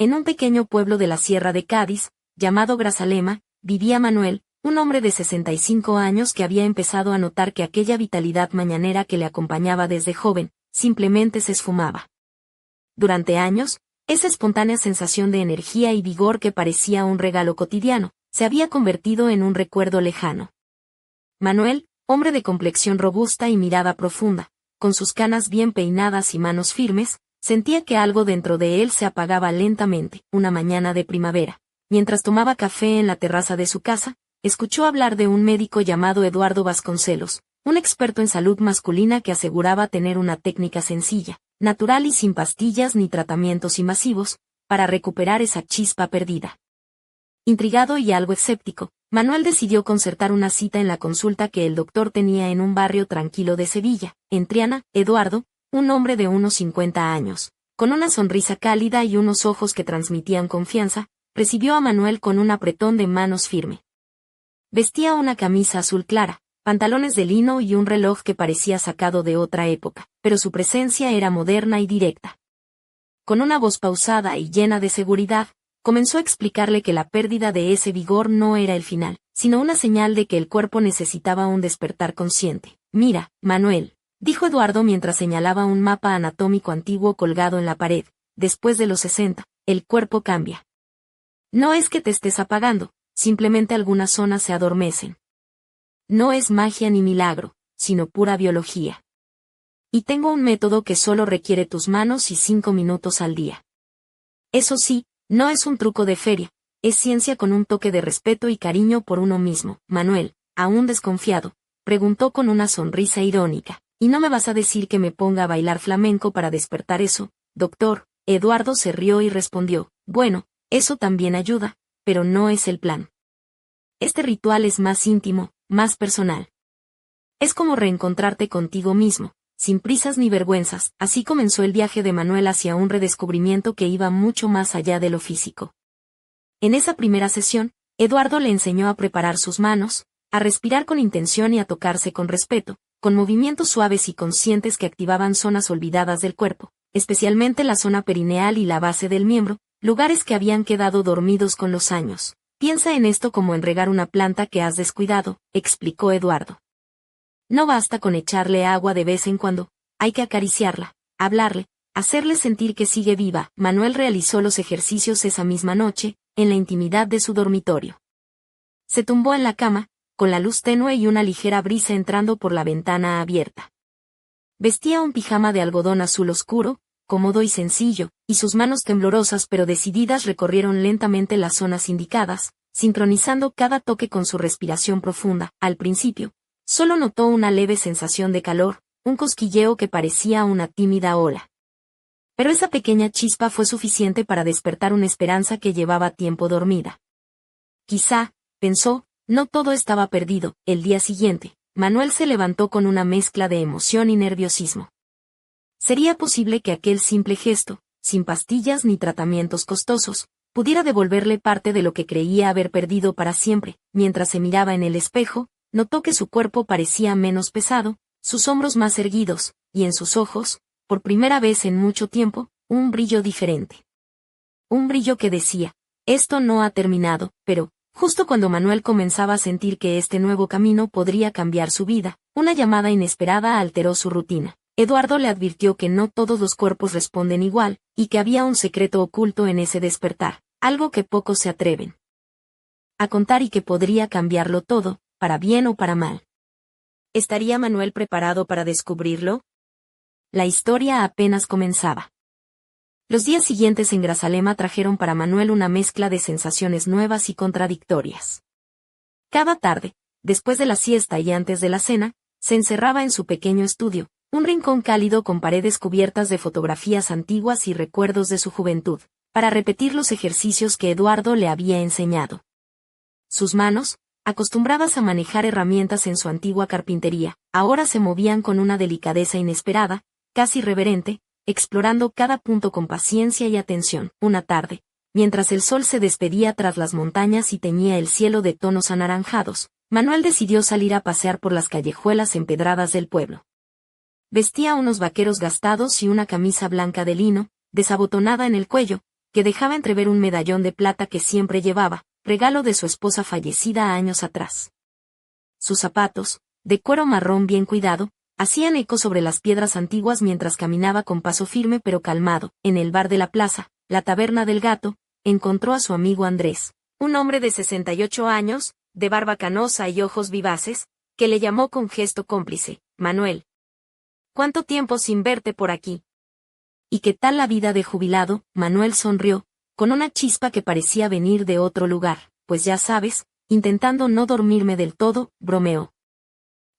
En un pequeño pueblo de la Sierra de Cádiz, llamado Grazalema, vivía Manuel, un hombre de 65 años que había empezado a notar que aquella vitalidad mañanera que le acompañaba desde joven, simplemente se esfumaba. Durante años, esa espontánea sensación de energía y vigor que parecía un regalo cotidiano, se había convertido en un recuerdo lejano. Manuel, hombre de complexión robusta y mirada profunda, con sus canas bien peinadas y manos firmes, sentía que algo dentro de él se apagaba lentamente. Una mañana de primavera, mientras tomaba café en la terraza de su casa, escuchó hablar de un médico llamado Eduardo Vasconcelos, un experto en salud masculina que aseguraba tener una técnica sencilla, natural y sin pastillas ni tratamientos invasivos, para recuperar esa chispa perdida. Intrigado y algo escéptico, Manuel decidió concertar una cita en la consulta que el doctor tenía en un barrio tranquilo de Sevilla. En Triana, Eduardo, un hombre de unos 50 años, con una sonrisa cálida y unos ojos que transmitían confianza, recibió a Manuel con un apretón de manos firme. Vestía una camisa azul clara, pantalones de lino y un reloj que parecía sacado de otra época, pero su presencia era moderna y directa. Con una voz pausada y llena de seguridad, comenzó a explicarle que la pérdida de ese vigor no era el final, sino una señal de que el cuerpo necesitaba un despertar consciente. «Mira, Manuel», dijo Eduardo mientras señalaba un mapa anatómico antiguo colgado en la pared, «después de los 60, el cuerpo cambia. No es que te estés apagando, simplemente algunas zonas se adormecen. No es magia ni milagro, sino pura biología. Y tengo un método que solo requiere tus manos y 5 minutos al día. Eso sí, no es un truco de feria, es ciencia con un toque de respeto y cariño por uno mismo». Manuel, aún desconfiado, preguntó con una sonrisa irónica, «¿Y no me vas a decir que me ponga a bailar flamenco para despertar eso, doctor?» Eduardo se rió y respondió, «Bueno, eso también ayuda, pero no es el plan. Este ritual es más íntimo, más personal. Es como reencontrarte contigo mismo, sin prisas ni vergüenzas». Así comenzó el viaje de Manuel hacia un redescubrimiento que iba mucho más allá de lo físico. En esa primera sesión, Eduardo le enseñó a preparar sus manos, a respirar con intención y a tocarse con respeto, con movimientos suaves y conscientes que activaban zonas olvidadas del cuerpo, especialmente la zona perineal y la base del miembro, lugares que habían quedado dormidos con los años. «Piensa en esto como en regar una planta que has descuidado», explicó Eduardo. «No basta con echarle agua de vez en cuando, hay que acariciarla, hablarle, hacerle sentir que sigue viva». Manuel realizó los ejercicios esa misma noche, en la intimidad de su dormitorio. Se tumbó en la cama, con la luz tenue y una ligera brisa entrando por la ventana abierta. Vestía un pijama de algodón azul oscuro, cómodo y sencillo, y sus manos temblorosas pero decididas recorrieron lentamente las zonas indicadas, sincronizando cada toque con su respiración profunda. Al principio, solo notó una leve sensación de calor, un cosquilleo que parecía una tímida ola. Pero esa pequeña chispa fue suficiente para despertar una esperanza que llevaba tiempo dormida. Quizá, pensó, no todo estaba perdido. El día siguiente, Manuel se levantó con una mezcla de emoción y nerviosismo. ¿Sería posible que aquel simple gesto, sin pastillas ni tratamientos costosos, pudiera devolverle parte de lo que creía haber perdido para siempre? Mientras se miraba en el espejo, notó que su cuerpo parecía menos pesado, sus hombros más erguidos, y en sus ojos, por primera vez en mucho tiempo, un brillo diferente. Un brillo que decía, esto no ha terminado, pero, justo cuando Manuel comenzaba a sentir que este nuevo camino podría cambiar su vida, una llamada inesperada alteró su rutina. Eduardo le advirtió que no todos los cuerpos responden igual, y que había un secreto oculto en ese despertar, algo que pocos se atreven a contar y que podría cambiarlo todo, para bien o para mal. ¿Estaría Manuel preparado para descubrirlo? La historia apenas comenzaba. Los días siguientes en Grazalema trajeron para Manuel una mezcla de sensaciones nuevas y contradictorias. Cada tarde, después de la siesta y antes de la cena, se encerraba en su pequeño estudio, un rincón cálido con paredes cubiertas de fotografías antiguas y recuerdos de su juventud, para repetir los ejercicios que Eduardo le había enseñado. Sus manos, acostumbradas a manejar herramientas en su antigua carpintería, ahora se movían con una delicadeza inesperada, casi reverente, explorando cada punto con paciencia y atención. Una tarde, mientras el sol se despedía tras las montañas y teñía el cielo de tonos anaranjados, Manuel decidió salir a pasear por las callejuelas empedradas del pueblo. Vestía unos vaqueros gastados y una camisa blanca de lino, desabotonada en el cuello, que dejaba entrever un medallón de plata que siempre llevaba, regalo de su esposa fallecida años atrás. Sus zapatos, de cuero marrón bien cuidado, hacían eco sobre las piedras antiguas mientras caminaba con paso firme pero calmado. En el bar de la plaza, la taberna del Gato, encontró a su amigo Andrés, un hombre de 68 años, de barba canosa y ojos vivaces, que le llamó con gesto cómplice: Manuel. ¿Cuánto tiempo sin verte por aquí? ¿Y qué tal la vida de jubilado? Manuel sonrió, con una chispa que parecía venir de otro lugar. Pues ya sabes, intentando no dormirme del todo, bromeó.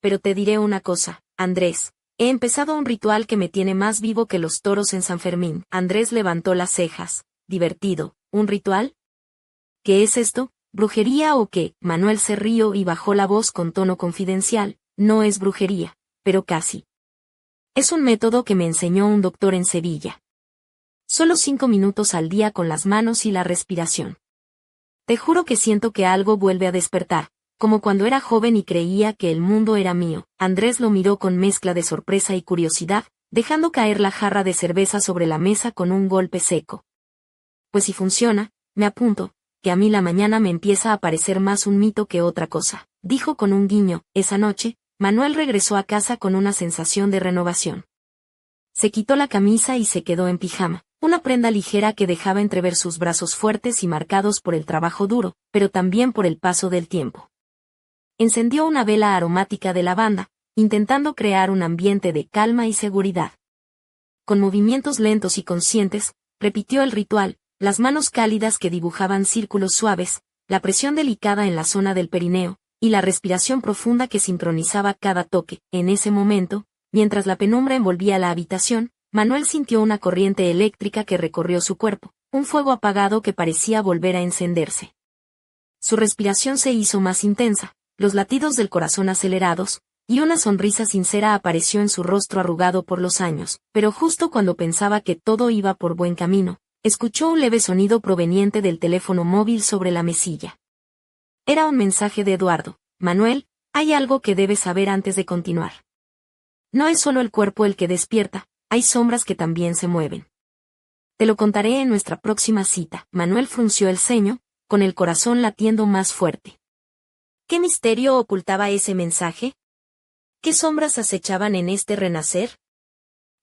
Pero te diré una cosa, Andrés, he empezado un ritual que me tiene más vivo que los toros en San Fermín. Andrés levantó las cejas, divertido. ¿Un ritual? ¿Qué es esto? ¿Brujería o qué? Manuel se rió y bajó la voz con tono confidencial. No es brujería, pero casi. Es un método que me enseñó un doctor en Sevilla. Solo 5 minutos al día con las manos y la respiración. Te juro que siento que algo vuelve a despertar, como cuando era joven y creía que el mundo era mío. Andrés lo miró con mezcla de sorpresa y curiosidad, dejando caer la jarra de cerveza sobre la mesa con un golpe seco. Pues si funciona, me apunto, que a mí la mañana me empieza a parecer más un mito que otra cosa, dijo con un guiño. Esa noche, Manuel regresó a casa con una sensación de renovación. Se quitó la camisa y se quedó en pijama, una prenda ligera que dejaba entrever sus brazos fuertes y marcados por el trabajo duro, pero también por el paso del tiempo. Encendió una vela aromática de lavanda, intentando crear un ambiente de calma y seguridad. Con movimientos lentos y conscientes, repitió el ritual, las manos cálidas que dibujaban círculos suaves, la presión delicada en la zona del perineo, y la respiración profunda que sincronizaba cada toque. En ese momento, mientras la penumbra envolvía la habitación, Manuel sintió una corriente eléctrica que recorrió su cuerpo, un fuego apagado que parecía volver a encenderse. Su respiración se hizo más intensa, los latidos del corazón acelerados, y una sonrisa sincera apareció en su rostro arrugado por los años. Pero justo cuando pensaba que todo iba por buen camino, escuchó un leve sonido proveniente del teléfono móvil sobre la mesilla. Era un mensaje de Eduardo. Manuel, hay algo que debes saber antes de continuar. No es solo el cuerpo el que despierta, hay sombras que también se mueven. Te lo contaré en nuestra próxima cita. Manuel frunció el ceño, con el corazón latiendo más fuerte. ¿Qué misterio ocultaba ese mensaje? ¿Qué sombras acechaban en este renacer?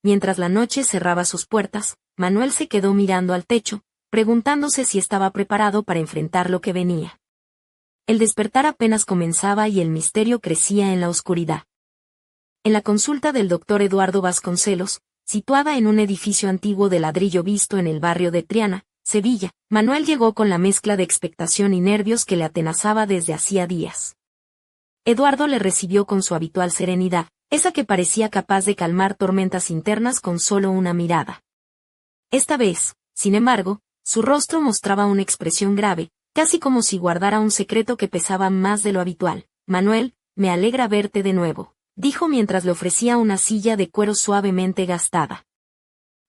Mientras la noche cerraba sus puertas, Manuel se quedó mirando al techo, preguntándose si estaba preparado para enfrentar lo que venía. El despertar apenas comenzaba y el misterio crecía en la oscuridad. En la consulta del doctor Eduardo Vasconcelos, situada en un edificio antiguo de ladrillo visto en el barrio de Triana, Sevilla, Manuel llegó con la mezcla de expectación y nervios que le atenazaba desde hacía días. Eduardo le recibió con su habitual serenidad, esa que parecía capaz de calmar tormentas internas con solo una mirada. Esta vez, sin embargo, su rostro mostraba una expresión grave, casi como si guardara un secreto que pesaba más de lo habitual. Manuel, me alegra verte de nuevo, dijo mientras le ofrecía una silla de cuero suavemente gastada.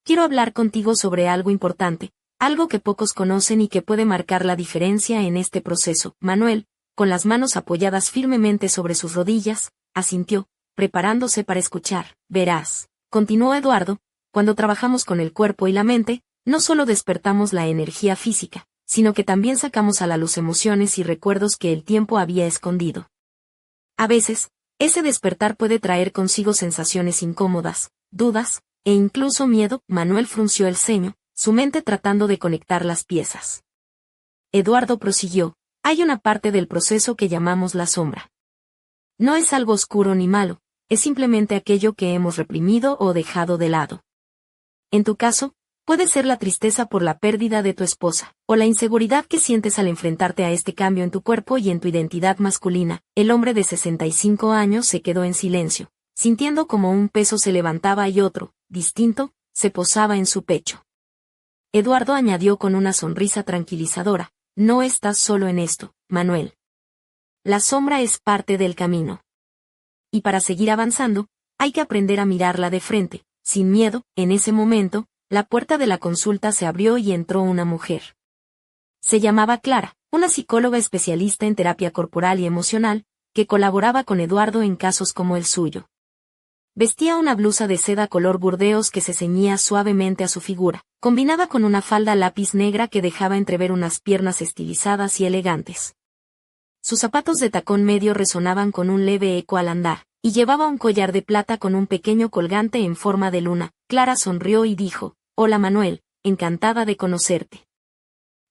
Quiero hablar contigo sobre algo importante, algo que pocos conocen y que puede marcar la diferencia en este proceso. Manuel, con las manos apoyadas firmemente sobre sus rodillas, asintió, preparándose para escuchar. Verás, continuó Eduardo, cuando trabajamos con el cuerpo y la mente, no solo despertamos la energía física, sino que también sacamos a la luz emociones y recuerdos que el tiempo había escondido. A veces, ese despertar puede traer consigo sensaciones incómodas, dudas, e incluso miedo. Manuel frunció el ceño, su mente tratando de conectar las piezas. Eduardo prosiguió, hay una parte del proceso que llamamos la sombra. No es algo oscuro ni malo, es simplemente aquello que hemos reprimido o dejado de lado. En tu caso, puede ser la tristeza por la pérdida de tu esposa, o la inseguridad que sientes al enfrentarte a este cambio en tu cuerpo y en tu identidad masculina. El hombre de 65 años se quedó en silencio, sintiendo como un peso se levantaba y otro, distinto, se posaba en su pecho. Eduardo añadió con una sonrisa tranquilizadora, no estás solo en esto, Manuel. La sombra es parte del camino. Y para seguir avanzando, hay que aprender a mirarla de frente, sin miedo. En ese momento, la puerta de la consulta se abrió y entró una mujer. Se llamaba Clara, una psicóloga especialista en terapia corporal y emocional, que colaboraba con Eduardo en casos como el suyo. Vestía una blusa de seda color burdeos que se ceñía suavemente a su figura, combinada con una falda lápiz negra que dejaba entrever unas piernas estilizadas y elegantes. Sus zapatos de tacón medio resonaban con un leve eco al andar, y llevaba un collar de plata con un pequeño colgante en forma de luna. Clara sonrió y dijo: «Hola Manuel, encantada de conocerte.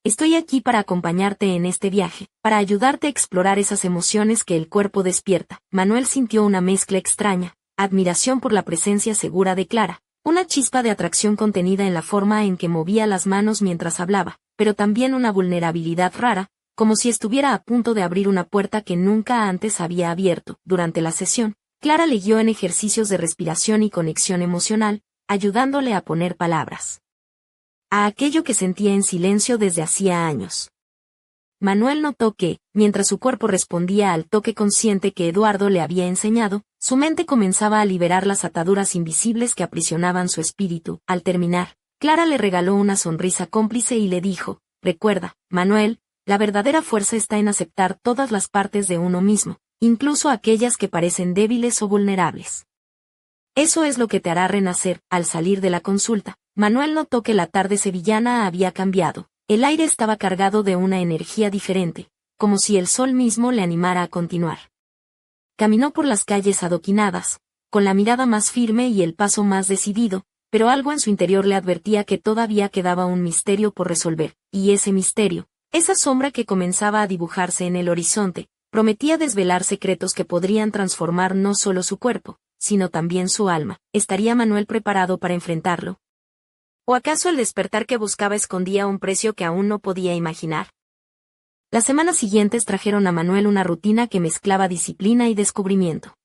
Estoy aquí para acompañarte en este viaje, para ayudarte a explorar esas emociones que el cuerpo despierta». Manuel sintió una mezcla extraña, admiración por la presencia segura de Clara, una chispa de atracción contenida en la forma en que movía las manos mientras hablaba, pero también una vulnerabilidad rara, como si estuviera a punto de abrir una puerta que nunca antes había abierto. Durante la sesión, Clara le guió en ejercicios de respiración y conexión emocional, ayudándole a poner palabras a aquello que sentía en silencio desde hacía años. Manuel notó que, mientras su cuerpo respondía al toque consciente que Eduardo le había enseñado, su mente comenzaba a liberar las ataduras invisibles que aprisionaban su espíritu. Al terminar, Clara le regaló una sonrisa cómplice y le dijo: «Recuerda, Manuel, la verdadera fuerza está en aceptar todas las partes de uno mismo, incluso aquellas que parecen débiles o vulnerables. Eso es lo que te hará renacer». Al salir de la consulta, Manuel notó que la tarde sevillana había cambiado. El aire estaba cargado de una energía diferente, como si el sol mismo le animara a continuar. Caminó por las calles adoquinadas, con la mirada más firme y el paso más decidido, pero algo en su interior le advertía que todavía quedaba un misterio por resolver, y ese misterio, esa sombra que comenzaba a dibujarse en el horizonte, prometía desvelar secretos que podrían transformar no solo su cuerpo, sino también su alma. ¿Estaría Manuel preparado para enfrentarlo? ¿O acaso el despertar que buscaba escondía un precio que aún no podía imaginar? Las semanas siguientes trajeron a Manuel una rutina que mezclaba disciplina y descubrimiento.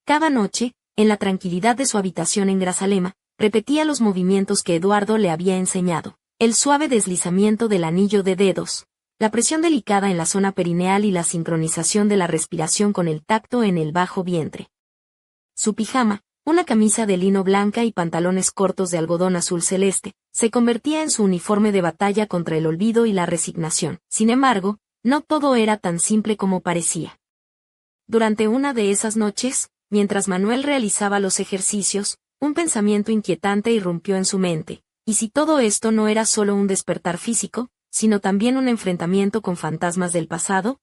Cada noche, en la tranquilidad de su habitación en Grazalema, repetía los movimientos que Eduardo le había enseñado: el suave deslizamiento del anillo de dedos, la presión delicada en la zona perineal y la sincronización de la respiración con el tacto en el bajo vientre. Su pijama, una camisa de lino blanca y pantalones cortos de algodón azul celeste, se convertía en su uniforme de batalla contra el olvido y la resignación. Sin embargo, no todo era tan simple como parecía. Durante una de esas noches, mientras Manuel realizaba los ejercicios, un pensamiento inquietante irrumpió en su mente: ¿y si todo esto no era solo un despertar físico, sino también un enfrentamiento con fantasmas del pasado?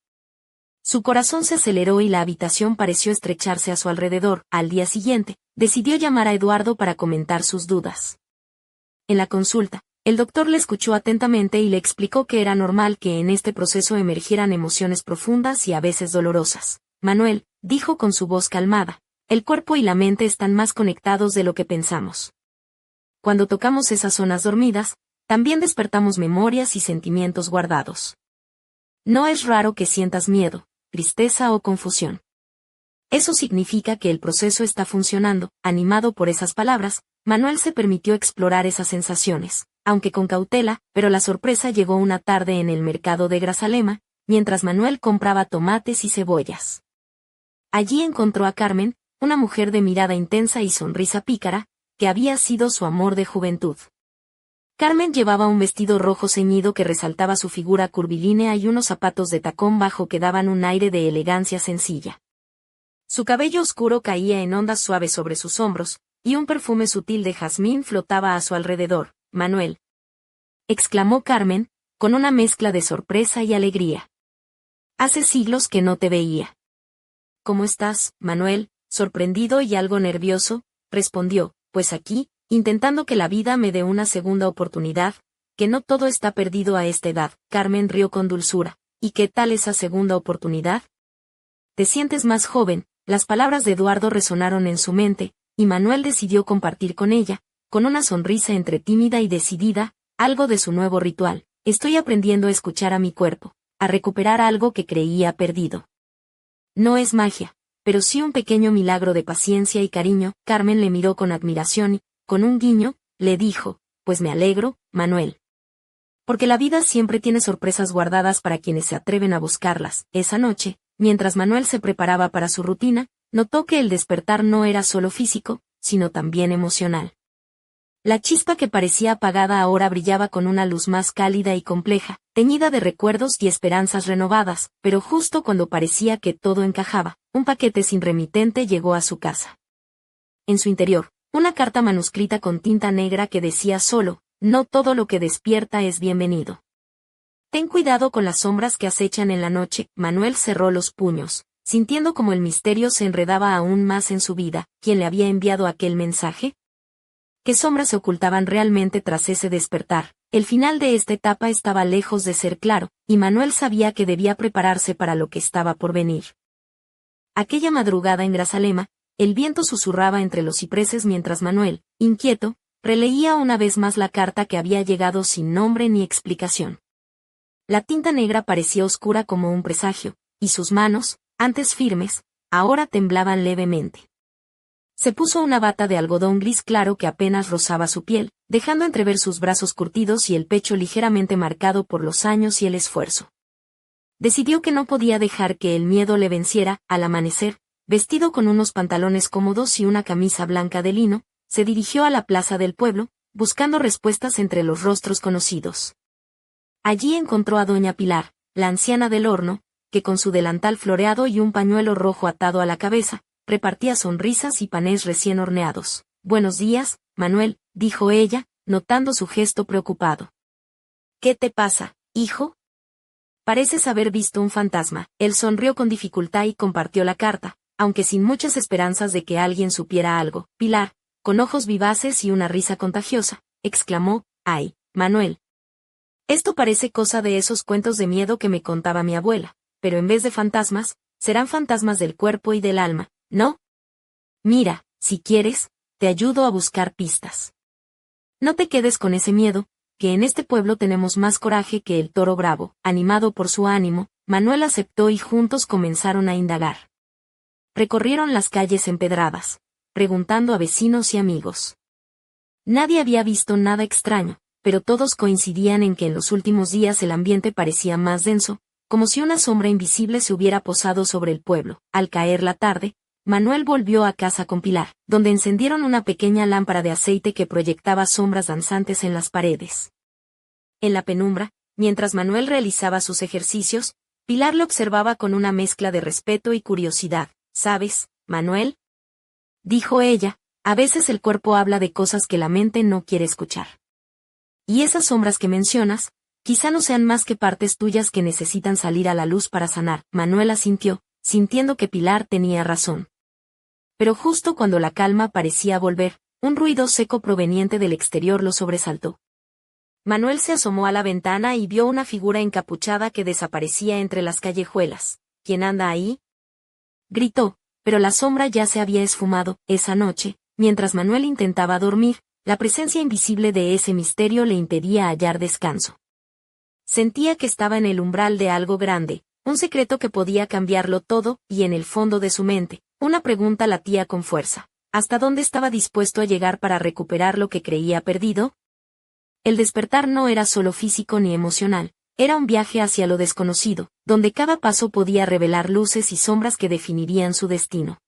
Su corazón se aceleró y la habitación pareció estrecharse a su alrededor. Al día siguiente, decidió llamar a Eduardo para comentar sus dudas. En la consulta, el doctor le escuchó atentamente y le explicó que era normal que en este proceso emergieran emociones profundas y a veces dolorosas. «Manuel», dijo con su voz calmada, «el cuerpo y la mente están más conectados de lo que pensamos. Cuando tocamos esas zonas dormidas, también despertamos memorias y sentimientos guardados. No es raro que sientas miedo, tristeza o confusión. Eso significa que el proceso está funcionando». Animado por esas palabras, Manuel se permitió explorar esas sensaciones, aunque con cautela, pero la sorpresa llegó una tarde en el mercado de Grazalema, mientras Manuel compraba tomates y cebollas. Allí encontró a Carmen, una mujer de mirada intensa y sonrisa pícara, que había sido su amor de juventud. Carmen llevaba un vestido rojo ceñido que resaltaba su figura curvilínea y unos zapatos de tacón bajo que daban un aire de elegancia sencilla. Su cabello oscuro caía en ondas suaves sobre sus hombros, y un perfume sutil de jazmín flotaba a su alrededor. «Manuel», exclamó Carmen, con una mezcla de sorpresa y alegría. «Hace siglos que no te veía». «¿Cómo estás, Manuel?», sorprendido y algo nervioso, respondió: «Pues aquí, intentando que la vida me dé una segunda oportunidad, que no todo está perdido a esta edad». Carmen rió con dulzura. «¿Y qué tal esa segunda oportunidad? Te sientes más joven». Las palabras de Eduardo resonaron en su mente, y Manuel decidió compartir con ella, con una sonrisa entre tímida y decidida, algo de su nuevo ritual: «Estoy aprendiendo a escuchar a mi cuerpo, a recuperar algo que creía perdido. No es magia, pero sí un pequeño milagro de paciencia y cariño». Carmen le miró con admiración y, con un guiño, le dijo: «Pues me alegro, Manuel. Porque la vida siempre tiene sorpresas guardadas para quienes se atreven a buscarlas». Esa noche, mientras Manuel se preparaba para su rutina, notó que el despertar no era solo físico, sino también emocional. La chispa que parecía apagada ahora brillaba con una luz más cálida y compleja, teñida de recuerdos y esperanzas renovadas, pero justo cuando parecía que todo encajaba, un paquete sin remitente llegó a su casa. en su interior, una carta manuscrita con tinta negra que decía solo: no todo lo que despierta es bienvenido. Ten cuidado con las sombras que acechan en la noche. Manuel cerró los puños, sintiendo como el misterio se enredaba aún más en su vida. ¿Quién le había enviado aquel mensaje? ¿Qué sombras se ocultaban realmente tras ese despertar? El final de esta etapa estaba lejos de ser claro, y Manuel sabía que debía prepararse para lo que estaba por venir. Aquella madrugada en Grazalema, el viento susurraba entre los cipreses mientras Manuel, inquieto, releía una vez más la carta que había llegado sin nombre ni explicación. La tinta negra parecía oscura como un presagio, y sus manos, antes firmes, ahora temblaban levemente. Se puso una bata de algodón gris claro que apenas rozaba su piel, dejando entrever sus brazos curtidos y el pecho ligeramente marcado por los años y el esfuerzo. Decidió que no podía dejar que el miedo le venciera. Al amanecer, vestido con unos pantalones cómodos y una camisa blanca de lino, se dirigió a la plaza del pueblo, buscando respuestas entre los rostros conocidos. Allí encontró a doña Pilar, la anciana del horno, que con su delantal floreado y un pañuelo rojo atado a la cabeza, repartía sonrisas y panés recién horneados. Buenos días, Manuel, dijo ella, notando su gesto preocupado. ¿Qué te pasa, hijo? Pareces haber visto un fantasma. Él sonrió con dificultad y compartió la carta, aunque sin muchas esperanzas de que alguien supiera algo. Pilar, con ojos vivaces y una risa contagiosa, exclamó: ¡ay, Manuel! Esto parece cosa de esos cuentos de miedo que me contaba mi abuela, pero en vez de fantasmas, serán fantasmas del cuerpo y del alma, ¿no? Mira, si quieres, te ayudo a buscar pistas. No te quedes con ese miedo, que en este pueblo tenemos más coraje que el toro bravo. Animado por su ánimo, Manuel aceptó y juntos comenzaron a indagar. Recorrieron las calles empedradas, preguntando a vecinos y amigos. Nadie había visto nada extraño, pero todos coincidían en que en los últimos días el ambiente parecía más denso, como si una sombra invisible se hubiera posado sobre el pueblo. Al caer la tarde, Manuel volvió a casa con Pilar, donde encendieron una pequeña lámpara de aceite que proyectaba sombras danzantes en las paredes. En la penumbra, mientras Manuel realizaba sus ejercicios, Pilar lo observaba con una mezcla de respeto y curiosidad. ¿Sabes, Manuel?, dijo ella, a veces el cuerpo habla de cosas que la mente no quiere escuchar. Y esas sombras que mencionas, quizá no sean más que partes tuyas que necesitan salir a la luz para sanar. Manuel asintió, sintiendo que Pilar tenía razón. Pero justo cuando la calma parecía volver, un ruido seco proveniente del exterior lo sobresaltó. Manuel se asomó a la ventana y vio una figura encapuchada que desaparecía entre las callejuelas. ¿Quién anda ahí?, gritó, pero la sombra ya se había esfumado. Esa noche, mientras Manuel intentaba dormir, la presencia invisible de ese misterio le impedía hallar descanso. Sentía que estaba en el umbral de algo grande, un secreto que podía cambiarlo todo, y en el fondo de su mente, una pregunta latía con fuerza: ¿hasta dónde estaba dispuesto a llegar para recuperar lo que creía perdido? El despertar no era solo físico ni emocional, era un viaje hacia lo desconocido, donde cada paso podía revelar luces y sombras que definirían su destino.